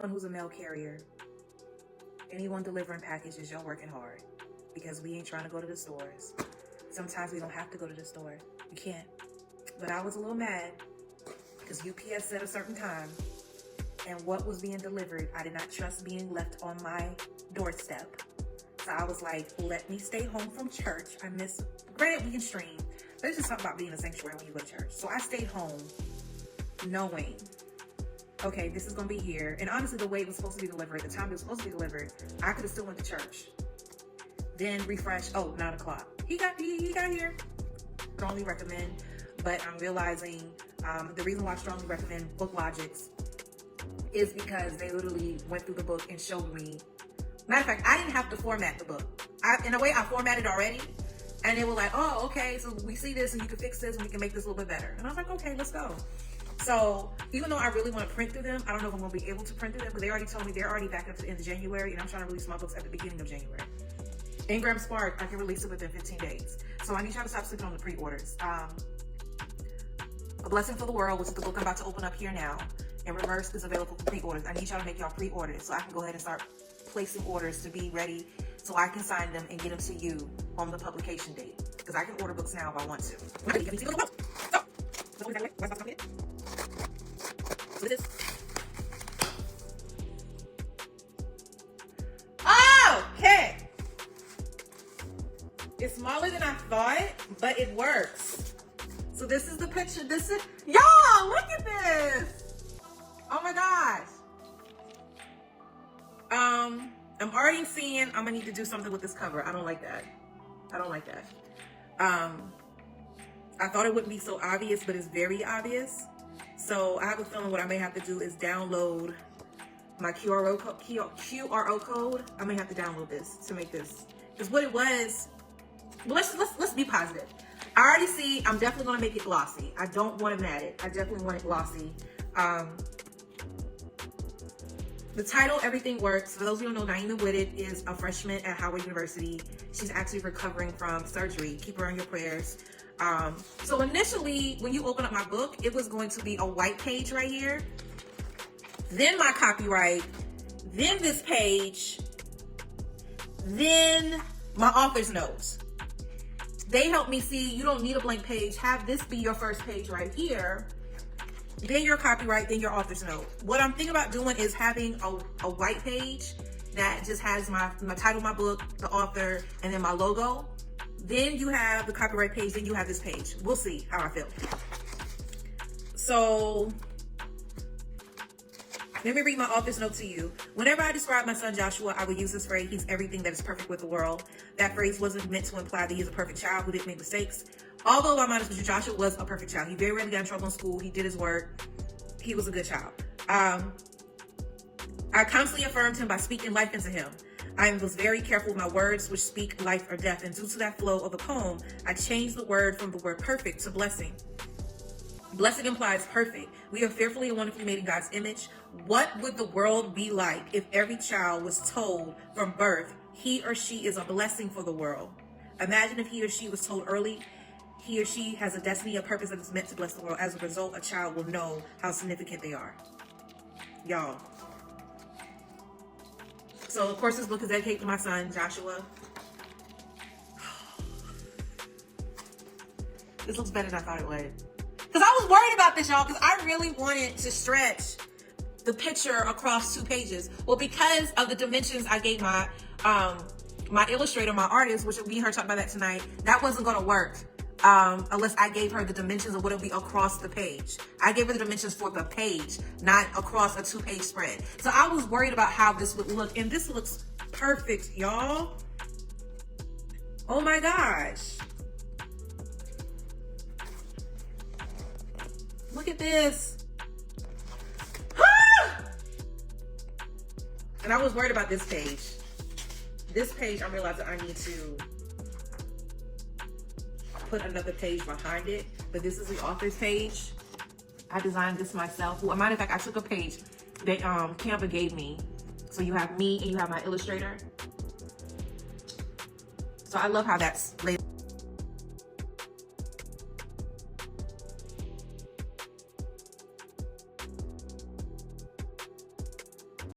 Who's a mail carrier, anyone delivering packages, y'all working hard, because we ain't trying to go to the stores. Sometimes we don't have to go to the store. We can't. But I was a little mad because UPS said a certain time, and what was being delivered, I did not trust being left on my doorstep. So I was like, let me stay home from church. Granted, we can stream. There's just something about being in a sanctuary when you go to church. So I stayed home knowing, okay, this is going to be here. And honestly, the way it was supposed to be delivered, the time it was supposed to be delivered, I could have still went to church. Then refresh, 9 o'clock. He got here. Strongly recommend. But I'm realizing the reason why I strongly recommend Book Logics is because they literally went through the book and showed me. Matter of fact, I didn't have to format the book. In a way, I formatted already. And they were like, oh, okay, so we see this and you can fix this and we can make this a little bit better. And I was like, okay, let's go. So even though I really want to print through them, I don't know if I'm going to be able to print through them, because they already told me they're already back up to the end of January, and I'm trying to release my books at the beginning of January. Ingram Spark, I can release it within 15 days. So I need y'all to stop sleeping on the pre-orders. A Blessing for the World, which is the book I'm about to open up here now, in reverse, is available for pre-orders. I need y'all to make y'all pre-orders so I can go ahead and start placing orders to be ready so I can sign them and get them to you on the publication date. Because I can order books now if I want to. Okay. It's smaller than I thought, but it works. So this is the picture. Y'all, look at this. Oh my gosh. I'm already seeing I'm gonna need to do something with this cover. I don't like that. I thought it wouldn't be so obvious, but it's very obvious. So I have a feeling what I may have to do is download my QRO code. I may have to download this to make this. Because what it was, well, let's be positive. I already see, I'm definitely gonna make it glossy. I don't want to matte it. I definitely want it glossy. The title, Everything Works. For those of you who don't know, Naima Whitted is a freshman at Howard University. She's actually recovering from surgery. Keep her on your prayers. So initially, when you open up my book, it was going to be a white page right here. Then my copyright. Then this page. Then my author's notes. They helped me see you don't need a blank page. Have this be your first page right here. Then your copyright, then your author's note. What I'm thinking about doing is having a white page that just has my title of my book, the author, and then my logo. Then you have the copyright page, then you have this page. We'll see how I feel. So let me read my author's note to you. Whenever I describe my son Joshua, I would use this phrase, he's everything that is perfect with the world. That phrase wasn't meant to imply that he's a perfect child who didn't make mistakes. Although, I'm honest with you, Joshua was a perfect child. He very rarely got in trouble in school. He did his work. He was a good child. I constantly affirmed him by speaking life into him. I was very careful with my words, which speak life or death. And due to that flow of the poem, I changed the word from the word perfect to blessing. Blessing implies perfect. We are fearfully and wonderfully made in God's image. What would the world be like if every child was told from birth he or she is a blessing for the world? Imagine if he or she was told early he or she has a destiny, a purpose that is meant to bless the world. As a result, a child will know how significant they are. Y'all. So, of course, this book is dedicated to my son, Joshua. This looks better than I thought it would. Because I was worried about this, y'all, because I really wanted to stretch the picture across 2 pages. Well, because of the dimensions I gave my illustrator, my artist, which we heard talk about that tonight, that wasn't going to work. Unless I gave her the dimensions of what it'll be across the page. I gave her the dimensions for the page, not across a 2-page spread. So I was worried about how this would look, and this looks perfect, y'all. Oh my gosh. Look at this. Ah! And I was worried about this page. This page, I'm realizing I need to put another page behind it, but this is the author's page. I designed this myself. Well, as a matter of fact, I took a page that Canva gave me. So you have me and you have my illustrator. So I love how that's laid